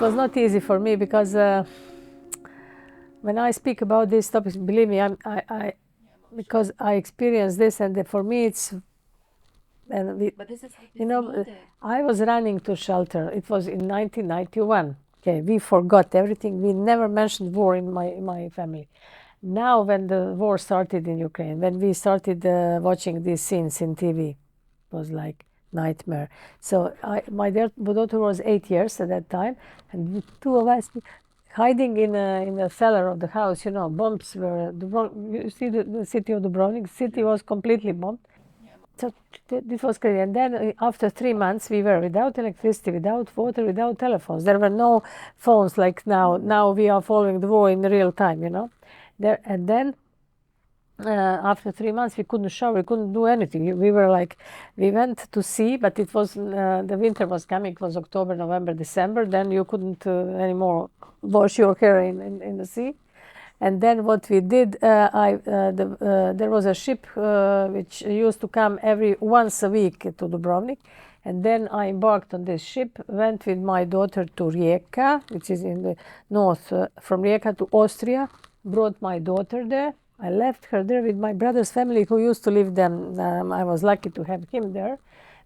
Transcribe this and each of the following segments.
was not easy for me because when I speak about these topics, believe me, because I experienced this, and for me it's. But this is needed. I was running to shelter. It was in 1991. Okay, we forgot everything. We never mentioned war in my family. Now, when the war started in Ukraine, when we started watching these scenes in TV, it was like nightmare. So my daughter was 8 years at that time, and the two of us hiding in the cellar of the house. Bombs were. You see the city of Dubrovnik. The city was completely bombed. So this was crazy. And then after 3 months, we were without electricity, without water, without telephones. There were no phones like now. Now we are following the war in real time, And then after 3 months, we couldn't shower, we couldn't do anything. We went to sea, but it was, the winter was coming. It was October, November, December. Then you couldn't anymore wash your hair in the sea. And then what we did, there was a ship which used to come once a week to Dubrovnik. And then I embarked on this ship, went with my daughter to Rijeka, which is in the north, from Rijeka to Austria, brought my daughter there. I left her there with my brother's family who used to live there. I was lucky to have him there.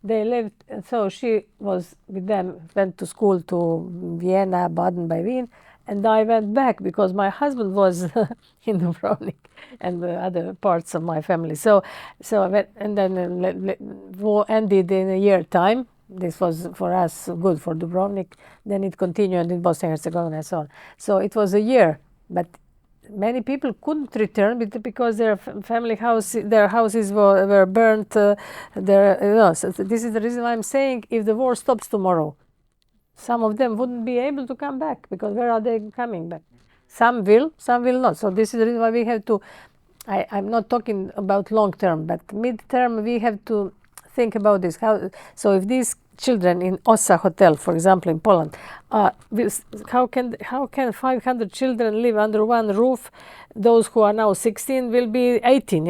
They lived, so she was with them, went to school to Vienna, Baden by Wien. And I went back because my husband was in Dubrovnik and the other parts of my family. So I went, and then war ended in a year time. This was for us good for Dubrovnik. Then it continued in Bosnia and Herzegovina and so on. So it was a year, but many people couldn't return because their their houses were burnt. So this is the reason why I'm saying if the war stops tomorrow, some of them wouldn't be able to come back because where are they coming back? Some will not. So this is the reason why we have to, I'm not talking about long term, but mid term we have to think about this. So if these children in Osa Hotel, for example, in Poland, how can 500 children live under one roof? Those who are now 16 will be 18.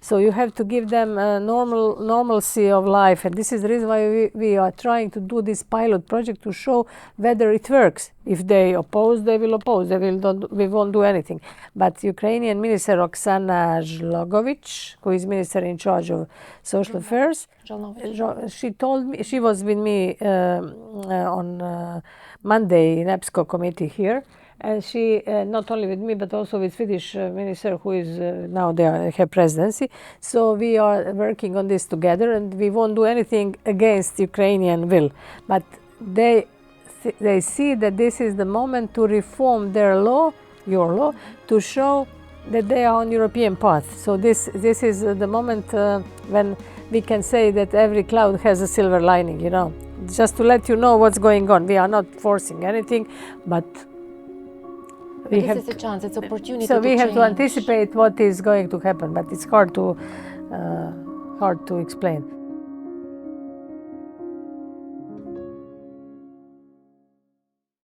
So you have to give them a normalcy of life, and this is the reason why we are trying to do this pilot project to show whether it works. If they oppose, they will oppose. We won't do anything. But Ukrainian Minister Oksana Zlogovic, who is minister in charge of social affairs, she told me, she was with me on Monday in EPSCO committee here, and she not only with me but also with Swedish minister who is now her presidency. So we are working on this together, and we won't do anything against Ukrainian will, but they see that this is the moment to reform their law, your law, to show that they are on European path. So this is the moment when we can say that every cloud has a silver lining, just to let you know what's going on. We are not forcing anything, but this is a chance, it's opportunity. So we have to anticipate what is going to happen, but it's hard to explain.